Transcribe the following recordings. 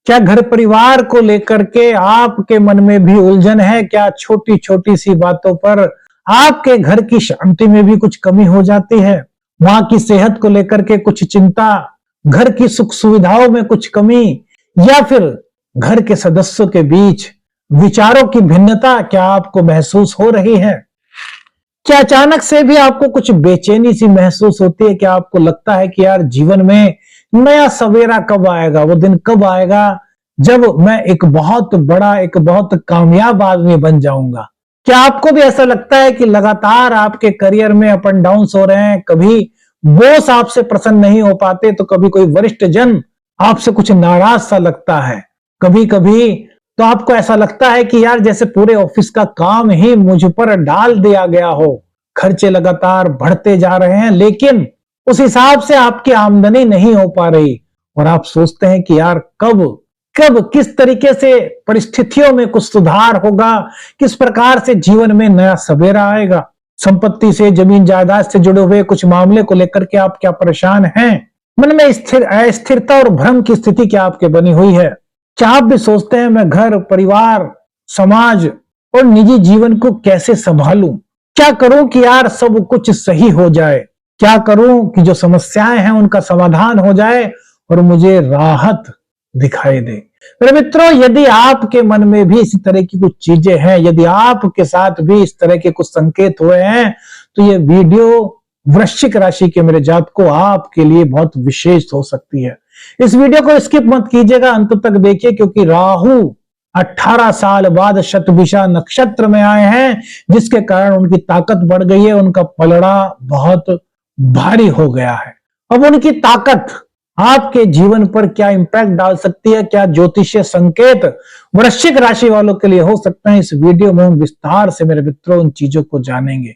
क्या घर परिवार को लेकर के आपके मन में भी उलझन है? क्या छोटी छोटी सी बातों पर आपके घर की शांति में भी कुछ कमी हो जाती है? वहां की सेहत को लेकर के कुछ चिंता, घर की सुख सुविधाओं में कुछ कमी, या फिर घर के सदस्यों के बीच विचारों की भिन्नता क्या आपको महसूस हो रही है? क्या अचानक से भी आपको कुछ बेचैनी सी महसूस होती है? क्या आपको लगता है कि यार जीवन में नया सवेरा कब आएगा, वो दिन कब आएगा जब मैं एक बहुत बड़ा, एक बहुत कामयाब आदमी बन जाऊंगा? क्या आपको भी ऐसा लगता है कि लगातार आपके करियर में अप एंड डाउन हो रहे हैं? कभी बॉस आपसे प्रसन्न नहीं हो पाते, तो कभी कोई वरिष्ठ जन आपसे कुछ नाराज सा लगता है। कभी कभी तो आपको ऐसा लगता है कि यार जैसे पूरे ऑफिस का काम ही मुझ पर डाल दिया गया हो। खर्चे लगातार बढ़ते जा रहे हैं, लेकिन उस हिसाब से आपकी आमदनी नहीं हो पा रही, और आप सोचते हैं कि यार कब कब किस तरीके से परिस्थितियों में कुछ सुधार होगा, किस प्रकार से जीवन में नया सवेरा आएगा। संपत्ति से, जमीन जायदाद से जुड़े हुए कुछ मामले को लेकर के आप क्या परेशान हैं? मन में अस्थिरता और भ्रम की स्थिति क्या आपके बनी हुई है? क्या आप भी सोचते हैं मैं घर, परिवार, समाज और निजी जीवन को कैसे संभालूं? क्या करूं कि यार सब कुछ सही हो जाए? क्या करूं कि जो समस्याएं हैं उनका समाधान हो जाए और मुझे राहत दिखाई दे? मेरे मित्रों, यदि आपके मन में भी इसी तरह की कुछ चीजें हैं, यदि आपके साथ भी इस तरह के कुछ संकेत हुए हैं, तो ये वीडियो वृश्चिक राशि के मेरे जातकों आपके लिए बहुत विशेष हो सकती है। इस वीडियो को स्किप मत कीजिएगा, अंत तक देखिए, क्योंकि राहु 18 साल बाद शतभिषा नक्षत्र में आए हैं, जिसके कारण उनकी ताकत बढ़ गई है, उनका पलड़ा बहुत भारी हो गया है। अब उनकी ताकत आपके जीवन पर क्या इंपैक्ट डाल सकती है, क्या ज्योतिषीय संकेत वृश्चिक राशि वालों के लिए हो सकते हैं, इस वीडियो में हम विस्तार से मेरे मित्रों उन चीजों को जानेंगे।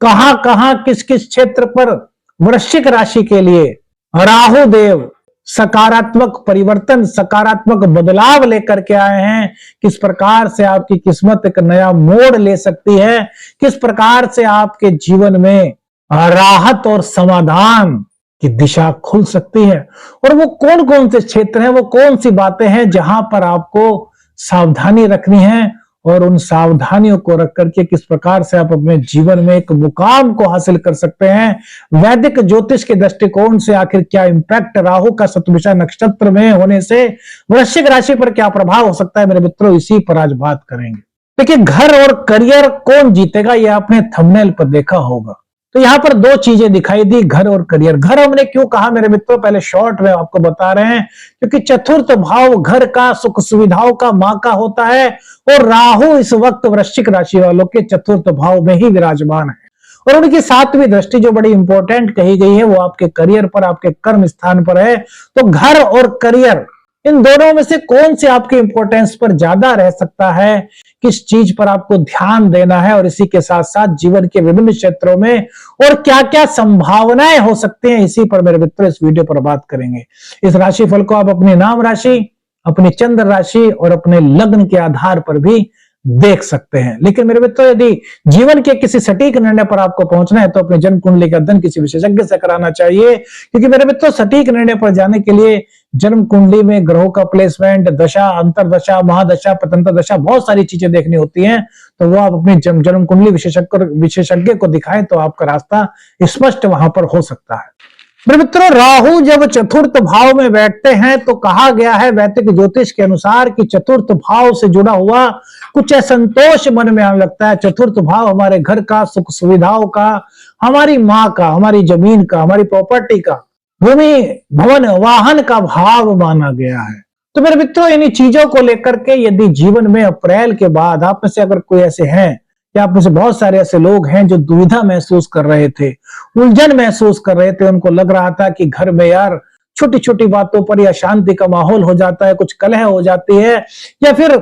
कहां कहां किस किस क्षेत्र पर वृश्चिक राशि के लिए राहु देव सकारात्मक परिवर्तन, सकारात्मक बदलाव लेकर के आए हैं, किस प्रकार से आपकी किस्मत एक नया मोड़ ले सकती है, किस प्रकार से आपके जीवन में राहत और समाधान की दिशा खुल सकती है, और वो कौन कौन से क्षेत्र हैं, वो कौन सी बातें हैं जहां पर आपको सावधानी रखनी है, और उन सावधानियों को रख करके किस प्रकार से आप अपने जीवन में एक मुकाम को हासिल कर सकते हैं। वैदिक ज्योतिष के दृष्टिकोण से आखिर क्या इंपैक्ट राहु का शतभिषा नक्षत्र में होने से वृश्चिक राशि पर क्या प्रभाव हो सकता है, मेरे मित्रों इसी पर आज बात करेंगे। देखिए, घर और करियर कौन जीतेगा, यह आपने थंबनेल पर देखा होगा। तो यहां पर दो चीजें दिखाई दी, घर और करियर। घर हमने क्यों कहा मेरे मित्रों, पहले शॉर्ट में आपको बता रहे हैं, क्योंकि चतुर्थ भाव घर का, सुख सुविधाओं का, मां का होता है, और राहु इस वक्त वृश्चिक राशि वालों के चतुर्थ भाव में ही विराजमान है, और उनकी सातवीं दृष्टि जो बड़ी इंपॉर्टेंट कही गई है वो आपके करियर पर, आपके कर्म स्थान पर है। तो घर और करियर, इन दोनों में से कौन से आपके इंपॉर्टेंस पर ज्यादा रह सकता है, किस चीज पर आपको ध्यान देना है, और इसी के साथ साथ जीवन के विभिन्न क्षेत्रों में और क्या क्या संभावनाएं हो सकती हैं, इसी पर मेरे मित्र इस वीडियो पर बात करेंगे। इस राशिफल को आप अपनी नाम राशि, अपनी चंद्र राशि और अपने लग्न के आधार पर भी देख सकते हैं। लेकिन मेरे मित्रों, यदि जीवन के किसी सटीक निर्णय पर आपको पहुंचना है तो अपने जन्म कुंडली का अध्ययन किसी विशेषज्ञ से कराना चाहिए, क्योंकि मेरे मित्रों सटीक निर्णय पर जाने के लिए जन्म कुंडली में ग्रहों का प्लेसमेंट, दशा, अंतरदशा, महादशा, पतंतर दशा, बहुत सारी चीजें देखनी होती हैं। तो वो आप अपनी जन्म कुंडली विशेषज्ञ को दिखाएं तो आपका रास्ता स्पष्ट वहां पर हो सकता है। मेरे मित्रों, राहु जब चतुर्थ भाव में बैठते हैं तो कहा गया है वैदिक ज्योतिष के अनुसार कि चतुर्थ भाव से जुड़ा हुआ कुछ असंतोष मन में आने लगता है। चतुर्थ भाव हमारे घर का, सुख सुविधाओं का, हमारी मां का, हमारी जमीन का, हमारी प्रॉपर्टी का, भूमि, भवन, वाहन का भाव माना गया है। तो मेरे मित्रों, इन्हीं चीजों को लेकर के यदि जीवन में अप्रैल के बाद आप में से अगर कोई ऐसे हैं, या आप में से बहुत सारे ऐसे लोग हैं जो दुविधा महसूस कर रहे थे, उलझन महसूस कर रहे थे, उनको लग रहा था कि घर में यार छोटी छोटी बातों पर या शांति का माहौल हो जाता है, कुछ कलह हो जाती है, या फिर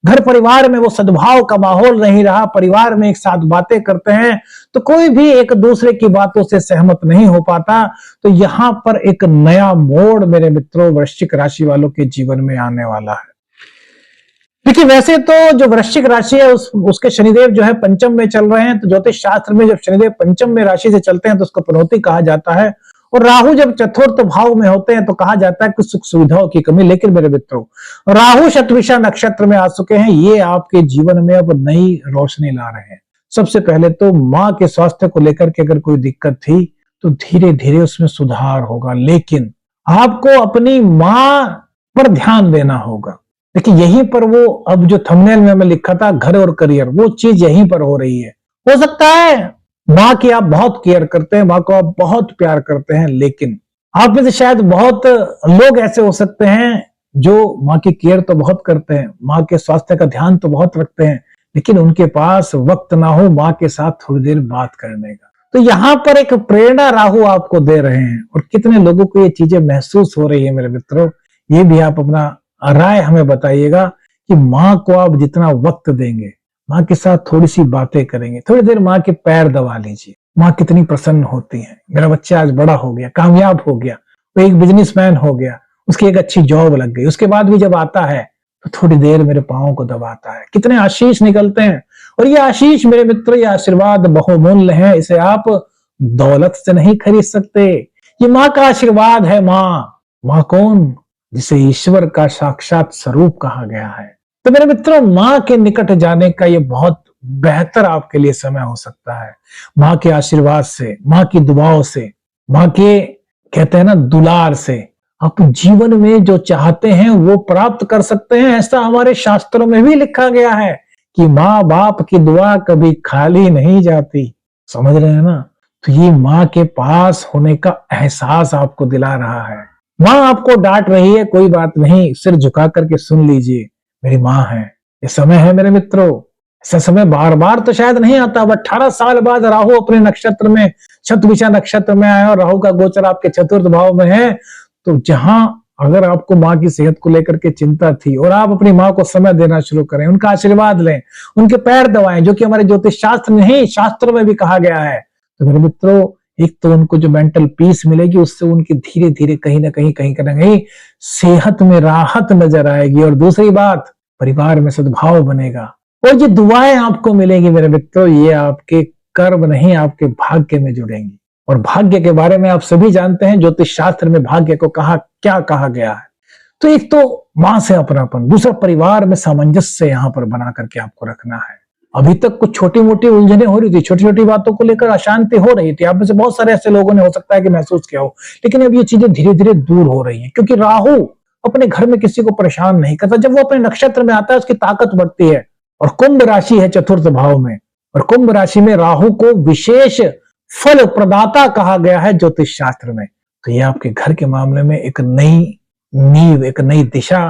घर परिवार में वो सद्भाव का माहौल नहीं रहा, परिवार में एक साथ बातें करते हैं तो कोई भी एक दूसरे की बातों से सहमत नहीं हो पाता, तो यहां पर एक नया मोड़ मेरे मित्रों वृश्चिक राशि वालों के जीवन में आने वाला है। देखिए, वैसे तो जो वृश्चिक राशि है उसके शनिदेव जो है पंचम में चल रहे हैं, तो ज्योतिष शास्त्र में जब शनिदेव पंचम में राशि से चलते हैं तो उसको पनौती कहा जाता है, और राहु जब चतुर्थ भाव में होते हैं तो कहा जाता है कि सुख सुविधाओं की कमी। लेकिन मेरे मित्रों, राहु शतभिषा नक्षत्र में आ चुके हैं, ये आपके जीवन में अब नई रोशनी ला रहे हैं। सबसे पहले तो माँ के स्वास्थ्य को लेकर के अगर कोई दिक्कत थी तो धीरे धीरे उसमें सुधार होगा, लेकिन आपको अपनी माँ पर ध्यान देना होगा। देखिए यहीं पर वो, अब जो थंबनेल में हमें लिखा था घर और करियर, वो चीज यहीं पर हो रही है। हो सकता है माँ की आप बहुत केयर करते हैं, माँ को आप बहुत प्यार करते हैं, लेकिन आप में से शायद बहुत लोग ऐसे हो सकते हैं जो माँ की केयर तो बहुत करते हैं, माँ के स्वास्थ्य का ध्यान तो बहुत रखते हैं, लेकिन उनके पास वक्त ना हो माँ के साथ थोड़ी देर बात करने का। तो यहाँ पर एक प्रेरणा राहु आपको दे रहे हैं, और कितने लोगों को ये चीजें महसूस हो रही है मेरे मित्रों, ये भी आप अपना राय हमें बताइएगा कि माँ को आप जितना वक्त देंगे, माँ के साथ थोड़ी सी बातें करेंगे, थोड़ी देर माँ के पैर दबा लीजिए, माँ कितनी प्रसन्न होती है। मेरा बच्चा आज बड़ा हो गया, कामयाब हो गया, वो एक बिजनेसमैन हो गया, उसकी एक अच्छी जॉब लग गई, उसके बाद भी जब आता है तो थोड़ी देर मेरे पाँव को दबाता है। कितने आशीष निकलते हैं, और ये आशीष मेरे मित्र, ये आशीर्वाद बहुमूल्य है, इसे आप दौलत से नहीं खरीद सकते। ये माँ का आशीर्वाद है। माँ कौन? जिसे ईश्वर का साक्षात स्वरूप कहा गया है। तो मेरे मित्रों, माँ के निकट जाने का ये बहुत बेहतर आपके लिए समय हो सकता है। माँ के आशीर्वाद से, माँ की दुआओं से, माँ के कहते हैं ना दुलार से आप जीवन में जो चाहते हैं वो प्राप्त कर सकते हैं। ऐसा हमारे शास्त्रों में भी लिखा गया है कि माँ बाप की दुआ कभी खाली नहीं जाती। समझ रहे हैं ना? तो ये माँ के पास होने का एहसास आपको दिला रहा है। माँ आपको डांट रही है, कोई बात नहीं, सिर झुका करके सुन लीजिए, मेरी माँ है। ये समय है मेरे मित्रों, ऐसा समय बार बार तो शायद नहीं आता। अब 18 साल बाद राहु अपने नक्षत्र में, शतभिषा नक्षत्र में आया, और राहु का गोचर आपके चतुर्थ भाव में है। तो जहां अगर आपको माँ की सेहत को लेकर के चिंता थी, और आप अपनी माँ को समय देना शुरू करें, उनका आशीर्वाद लें, उनके पैर दबाएं, जो कि हमारे ज्योतिष शास्त्र नहीं, शास्त्र में भी कहा गया है, तो मेरे मित्रों, एक तो उनको जो मेंटल पीस मिलेगी, उससे उनकी धीरे धीरे कहीं ना कहीं सेहत में राहत नजर आएगी, और दूसरी बात, परिवार में सद्भाव बनेगा। और ये दुआएं आपको मिलेंगी मेरे मित्रों, ये आपके कर्म नहीं, आपके भाग्य में जुड़ेंगी। और भाग्य के बारे में आप सभी जानते हैं, ज्योतिष शास्त्र में भाग्य को क्या कहा गया है। तो एक तो माँ से अपनापन, दूसरा परिवार में सामंजस्य यहाँ पर बना करके आपको रखना है। अभी तक कुछ छोटी मोटी उलझने हो रही थी, छोटी छोटी बातों को लेकर अशांति हो रही थी, आप में से बहुत सारे ऐसे लोगों ने हो सकता है कि महसूस किया हो, लेकिन अब ये चीजें धीरे धीरे दूर हो रही हैं, क्योंकि राहु अपने घर में किसी को परेशान नहीं करता। जब वो अपने नक्षत्र में आता है, उसकी ताकत बढ़ती है। और कुंभ राशि है चतुर्थ भाव में, और कुंभ राशि में राहु को विशेष फल प्रदाता कहा गया है ज्योतिष शास्त्र में। तो ये आपके घर के मामले में एक नई नींव, एक नई दिशा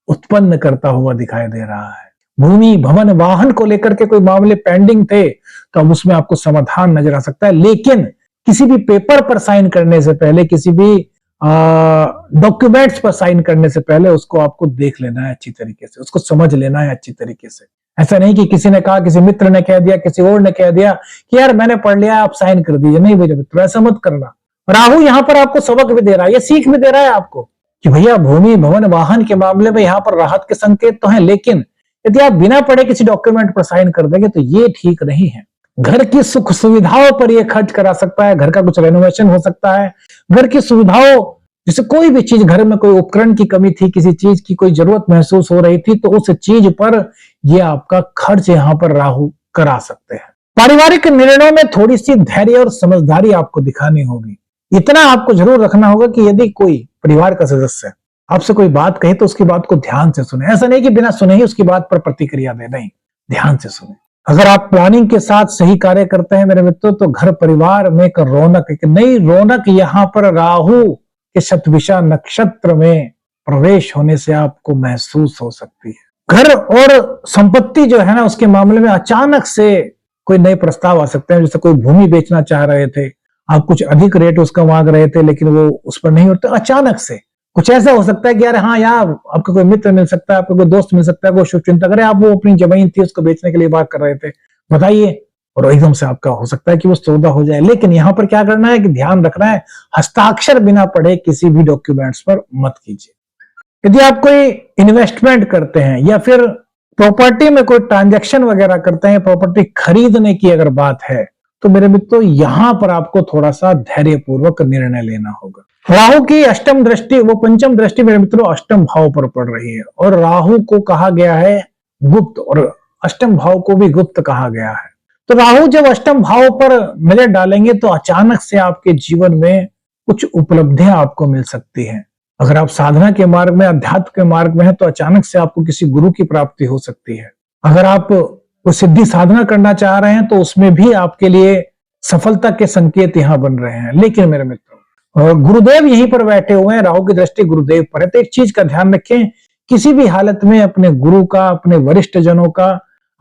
उत्पन्न करता हुआ दिखाई दे रहा है। भूमि, भवन, वाहन को लेकर के कोई मामले पेंडिंग थे तो अब उसमें आपको समाधान नजर आ सकता है। लेकिन किसी भी पेपर पर साइन करने से पहले, किसी भी डॉक्यूमेंट्स पर साइन करने से पहले उसको आपको देख लेना है अच्छी तरीके से, उसको समझ लेना है अच्छी तरीके से। ऐसा नहीं कि किसी ने कहा, किसी मित्र ने कह दिया, किसी और ने कह दिया कि यार मैंने पढ़ लिया, आप साइन कर दीजिए। नहीं मेरे मित्र, ऐसा मत करना। राहु यहाँ पर आपको सबक भी दे रहा है, ये सीख भी दे रहा है आपको कि भैया भूमि, भवन, वाहन के मामले में यहाँ पर राहत के संकेत तो हैं, लेकिन यदि आप बिना पढ़े किसी डॉक्यूमेंट पर साइन कर देंगे तो ये ठीक नहीं है। घर की सुख सुविधाओं पर ये खर्च करा सकता है, घर का कुछ रेनोवेशन हो सकता है, घर की सुविधाओं, जैसे कोई भी चीज, घर में कोई उपकरण की कमी थी, किसी चीज की कोई जरूरत महसूस हो रही थी, तो उस चीज पर ये आपका खर्च यहाँ पर राहु करा सकते हैं। पारिवारिक निर्णयों में थोड़ी सी धैर्य और समझदारी आपको दिखानी होगी। इतना आपको जरूर रखना होगा कि यदि कोई परिवार का सदस्य आपसे कोई बात कहे तो उसकी बात को ध्यान से सुने। ऐसा नहीं कि बिना सुने ही उसकी बात पर प्रतिक्रिया दे, नहीं, ध्यान से सुने। अगर आप प्लानिंग के साथ सही कार्य करते हैं मेरे मित्रों, तो घर परिवार में एक रौनक, एक नई रौनक यहाँ पर राहु के शतभिषा नक्षत्र में प्रवेश होने से आपको महसूस हो सकती है। घर और संपत्ति जो है ना, उसके मामले में अचानक से कोई नए प्रस्ताव आ सकते हैं। जैसे कोई भूमि बेचना चाह रहे थे, आप कुछ अधिक रेट उसका मांग रहे थे, लेकिन वो उस पर नहीं होता। अचानक से कुछ ऐसा हो सकता है कि यार हाँ यार, आपका कोई मित्र मिल सकता है, आपका कोई दोस्त मिल सकता है, वो शुभ चिंता करे, आप वो अपनी जमीन थी उसको बेचने के लिए बात कर रहे थे, बताइए, और एकदम से आपका हो सकता है कि वो सौदा हो जाए। लेकिन यहाँ पर क्या करना है कि ध्यान रखना है, हस्ताक्षर बिना पढ़े किसी भी डॉक्यूमेंट्स पर मत कीजिए। यदि आप कोई इन्वेस्टमेंट करते हैं या फिर प्रॉपर्टी में कोई ट्रांजैक्शन वगैरह करते हैं, प्रॉपर्टी खरीदने की अगर बात है, तो मेरे मित्रों यहां पर आपको थोड़ा सा धैर्यपूर्वक निर्णय लेना होगा। राहु की अष्टम दृष्टि, वो पंचम दृष्टि मेरे मित्रों अष्टम भाव पर पड़ रही है, और राहु को कहा गया है गुप्त, और अष्टम भाव को भी गुप्त कहा गया है। तो राहु जब अष्टम भाव पर नजर डालेंगे तो अचानक से आपके जीवन में कुछ उपलब्धियां आपको मिल सकती है। अगर आप साधना के मार्ग में, अध्यात्म के मार्ग में है, तो अचानक से आपको किसी गुरु की प्राप्ति हो सकती है। अगर आप कोई सिद्धि साधना करना चाह रहे हैं तो उसमें भी आपके लिए सफलता के संकेत यहां बन रहे हैं। लेकिन मेरे मित्रों गुरुदेव यहीं पर बैठे हुए हैं, राहु की दृष्टि गुरुदेव पर है। तो एक चीज का ध्यान रखें, किसी भी हालत में अपने गुरु का, अपने वरिष्ठ जनों का,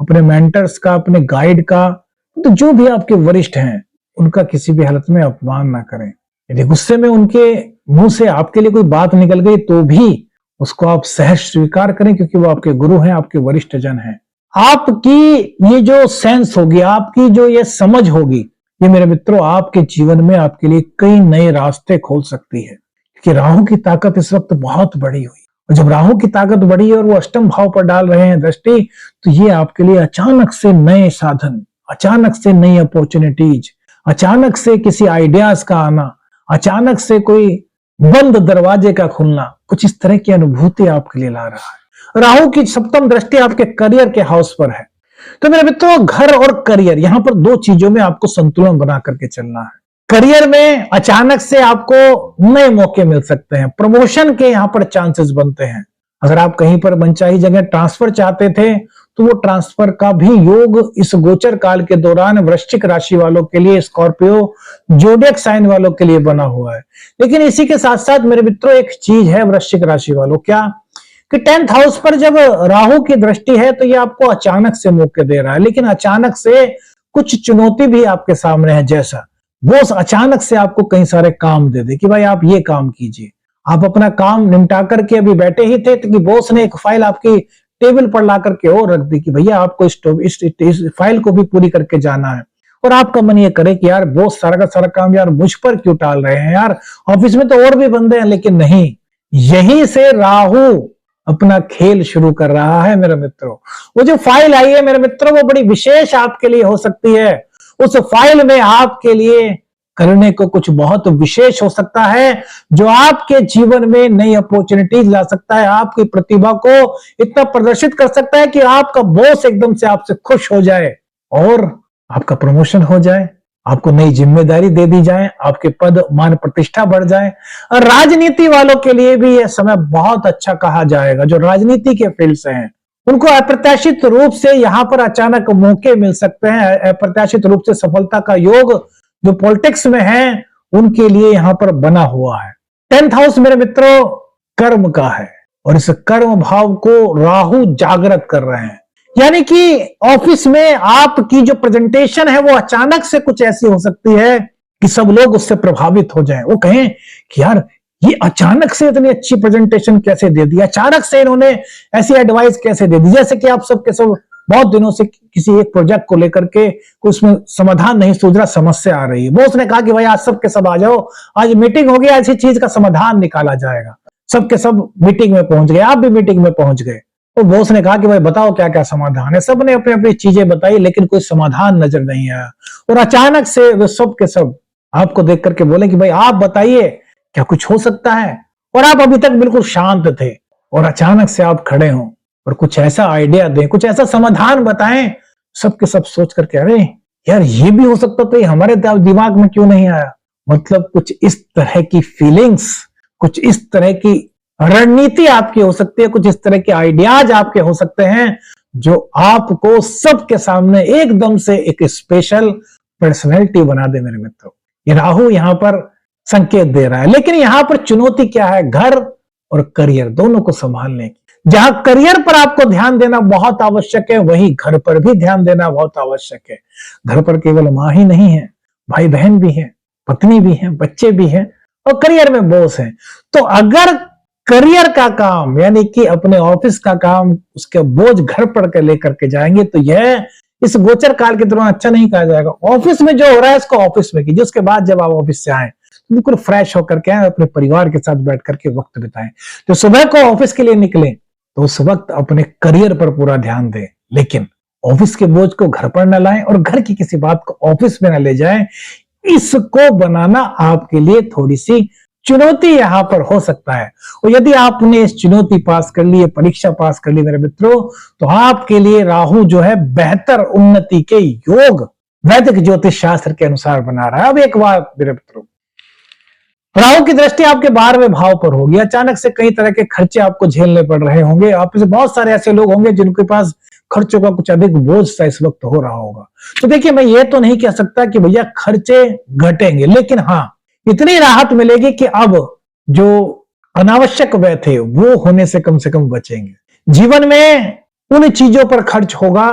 अपने मेंटर्स का, अपने गाइड का, तो जो भी आपके वरिष्ठ हैं उनका किसी भी हालत में अपमान ना करें। यदि गुस्से में उनके मुंह से आपके लिए कोई बात निकल गई तो भी उसको आप सहज स्वीकार करें, क्योंकि वो आपके गुरु हैं, आपके वरिष्ठ जन हैं। आपकी ये जो सेंस होगी, आपकी जो ये समझ होगी, ये मेरे मित्रों आपके जीवन में आपके लिए कई नए रास्ते खोल सकती है, क्योंकि राहु की ताकत इस वक्त बहुत बड़ी हुई। और जब राहु की ताकत बड़ी है और वो अष्टम भाव पर डाल रहे हैं दृष्टि, तो ये आपके लिए अचानक से नए साधन, अचानक से नई अपॉर्चुनिटीज, अचानक से किसी आइडियाज का आना, अचानक से कोई बंद दरवाजे का खुलना, कुछ इस तरह की अनुभूति आपके लिए ला रहा है। राहु की सप्तम दृष्टि आपके करियर के हाउस पर है। तो मेरे मित्रों घर और करियर, यहां पर दो चीजों में आपको संतुलन बना करके चलना है। करियर में अचानक से आपको नए मौके मिल सकते हैं, प्रमोशन के यहां पर चांसेस बनते हैं। अगर आप कहीं पर मनचाही जगह ट्रांसफर चाहते थे तो वो ट्रांसफर का भी योग इस गोचर काल के दौरान वृश्चिक राशि वालों के लिए, स्कॉर्पियो जोडियक साइन वालों के लिए बना हुआ है। लेकिन इसी के साथ साथ मेरे मित्रों एक चीज है वृश्चिक राशि वालों, क्या कि 10th हाउस पर जब राहु की दृष्टि है तो ये आपको अचानक से मौके दे रहा है, लेकिन अचानक से कुछ चुनौती भी आपके सामने है। जैसा बॉस अचानक से आपको कई सारे काम दे दे कि भाई आप ये काम कीजिए, आप अपना काम निपटा करके अभी बैठे ही थे तो कि बॉस ने एक फाइल आपकी टेबल पर ला करके और रख दी कि भैया आपको इस फाइल को भी पूरी करके जाना है। और आपका मन ये करे कि यार बॉस सारा का सारा काम यार मुझ पर क्यों टाल रहे हैं, यार ऑफिस में तो और भी बंदे हैं। लेकिन नहीं, यहीं से राहु अपना खेल शुरू कर रहा है मेरे मित्रों। वो जो फाइल आई है मेरे मित्रों वो बड़ी विशेष आपके लिए हो सकती है। उस फाइल में आपके लिए करने को कुछ बहुत विशेष हो सकता है, जो आपके जीवन में नई अपॉर्चुनिटीज ला सकता है, आपकी प्रतिभा को इतना प्रदर्शित कर सकता है कि आपका बॉस एकदम से आपसे खुश हो जाए और आपका प्रमोशन हो जाए, आपको नई जिम्मेदारी दे दी जाए, आपके पद मान प्रतिष्ठा बढ़ जाए। और राजनीति वालों के लिए भी यह समय बहुत अच्छा कहा जाएगा। जो राजनीति के फील्ड से हैं उनको अप्रत्याशित रूप से यहां पर अचानक मौके मिल सकते हैं, अप्रत्याशित रूप से सफलता का योग जो पॉलिटिक्स में है उनके लिए यहां पर बना हुआ है। 10th हाउस मेरे मित्रों कर्म का है, और इस कर्म भाव को राहु जागृत कर रहे हैं। यानी कि ऑफिस में आपकी जो प्रेजेंटेशन है वो अचानक से कुछ ऐसी हो सकती है कि सब लोग उससे प्रभावित हो जाएं, वो कहें कि यार ये अचानक से इतनी अच्छी प्रेजेंटेशन कैसे दे दी, अचानक से इन्होंने ऐसी एडवाइस कैसे दे दी। जैसे कि आप सबके सब बहुत दिनों से किसी एक प्रोजेक्ट को लेकर के उसमें समाधान नहीं सूझ रहा, समस्या आ रही है, बॉस ने कहा कि भाई आज सबके सब आ जाओ, आज मीटिंग होगी, ऐसी चीज का समाधान निकाला जाएगा। सबके सब मीटिंग में पहुंच गए, आप भी मीटिंग में पहुंच गए। तो बॉस ने कहा कि भाई बताओ क्या क्या समाधान है। सबने अपनी अपनी चीजें बताई, लेकिन कोई समाधान नजर नहीं आया। और अचानक से वे सब के सब आपको देख करके बोले कि भाई आप बताइए क्या कुछ हो सकता है। और आप अभी तक बिल्कुल शांत थे और अचानक से आप खड़े हों और कुछ ऐसा आइडिया दें, कुछ ऐसा समाधान बताएं। सबके सब सोच करके अरे यार ये भी हो सकता, तो ये हमारे दिमाग में क्यों नहीं आया। मतलब कुछ इस तरह की फीलिंग्स, कुछ इस तरह की रणनीति आपकी हो सकती है, कुछ इस तरह के आइडियाज आपके हो सकते हैं जो आपको सबके सामने एकदम से एक स्पेशल पर्सनैलिटी बना दे। मेरे मित्रों ये राहु यहां पर संकेत दे रहा है। लेकिन यहां पर चुनौती क्या है, घर और करियर दोनों को संभालने की। जहां करियर पर आपको ध्यान देना बहुत आवश्यक है, वहीं घर पर भी ध्यान देना बहुत आवश्यक है। घर पर केवल मां ही नहीं है, भाई बहन भी है, पत्नी भी है, बच्चे भी हैं, और करियर में बॉस है। तो अगर करियर का काम यानी कि अपने ऑफिस का काम, उसके बोझ घर पर के लेकर के जाएंगे तो यह इस गोचर काल के दौरान अच्छा नहीं कहा जाएगा। ऑफिस में जो हो रहा है इसको ऑफिस में कीजिए, उसके बाद जब आप ऑफिस से आए बिल्कुल फ्रेश होकर के आए, अपने परिवार के साथ बैठ करके वक्त बिताएं। तो सुबह को ऑफिस के लिए निकलें तो उस वक्त अपने करियर पर पूरा ध्यान दें, लेकिन ऑफिस के बोझ को घर पर न लाएं और घर की किसी बात को ऑफिस में न ले जाएं। इसको बनाना आपके लिए थोड़ी सी चुनौती यहां पर हो सकता है। और यदि आपने इस चुनौती पास कर ली, परीक्षा पास कर ली मेरे मित्रों, तो आपके लिए राहु जो है बेहतर उन्नति के योग वैदिक ज्योतिष शास्त्र के अनुसार बना रहा है। अब एक बात मेरे मित्रों, राहु की दृष्टि आपके 12वें भाव पर होगी। अचानक से कई तरह के खर्चे आपको झेलने पड़ रहे होंगे। आप में से बहुत सारे ऐसे लोग होंगे जिनके पास खर्चों का कुछ अधिक बोझ सा इस वक्त हो रहा होगा। तो देखिए, मैं ये तो नहीं कह सकता कि भैया खर्चे घटेंगे, लेकिन हाँ, इतनी राहत मिलेगी कि अब जो अनावश्यक व्यय थे वो होने से कम बचेंगे। जीवन में उन चीजों पर खर्च होगा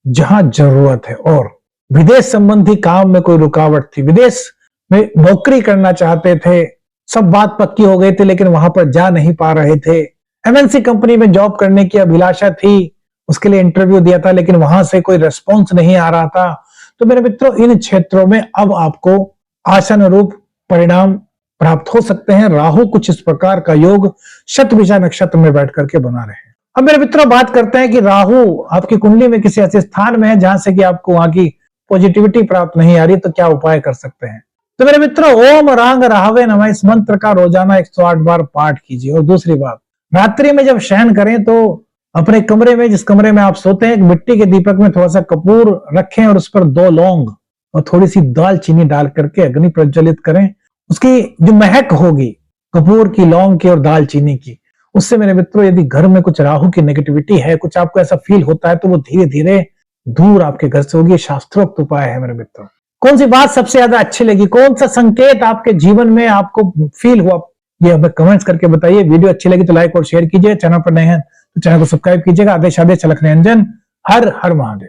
जहां जरूरत है। और विदेश संबंधी काम में कोई रुकावट थी, विदेश में नौकरी करना चाहते थे, सब बात पक्की हो गई थी लेकिन वहां पर जा नहीं पा रहे थे। एमएनसी कंपनी में जॉब करने की अभिलाषा थी, उसके लिए इंटरव्यू दिया था लेकिन वहां से कोई रिस्पॉन्स नहीं आ रहा था। तो मेरे मित्रों, इन क्षेत्रों में अब आपको आशानुरूप परिणाम प्राप्त हो सकते हैं। राहु कुछ इस प्रकार का योग शतभिषा नक्षत्र में बैठ करके बना रहे हैं। अब मेरे मित्रों, बात करते हैं कि राहु आपकी कुंडली में किसी ऐसे स्थान में है जहां से कि आपको वहां की पॉजिटिविटी प्राप्त नहीं आ रही, तो क्या उपाय कर सकते हैं? तो मेरे मित्रों, ओम रांग राहवे नमः इस मंत्र का रोजाना 108 बार पाठ कीजिए। और दूसरी बात, रात्रि में जब शयन करें तो अपने कमरे में, जिस कमरे में आप सोते हैं, एक मिट्टी के दीपक में थोड़ा सा कपूर रखें और उस पर 2 लौंग और थोड़ी सी दालचीनी डाल करके अग्नि प्रज्वलित करें। उसकी जो महक होगी कपूर की, लौंग की और दालचीनी की, उससे मेरे मित्रों, यदि घर में कुछ राहु की नेगेटिविटी है, कुछ आपको ऐसा फील होता है, तो वो धीरे धीरे दूर आपके घर से होगी। शास्त्रोक्त उपाय है मेरे मित्रों। कौन सी बात सबसे ज्यादा अच्छी लगी, कौन सा संकेत आपके जीवन में आपको फील हुआ, ये हमें कमेंट्स करके बताइए। वीडियो अच्छी लगी तो लाइक और शेयर कीजिए। चैनल पर नए हैं तो चैनल को सब्सक्राइब कीजिएगा। आदेश आदेश अलख निरंजन। हर हर महादेव।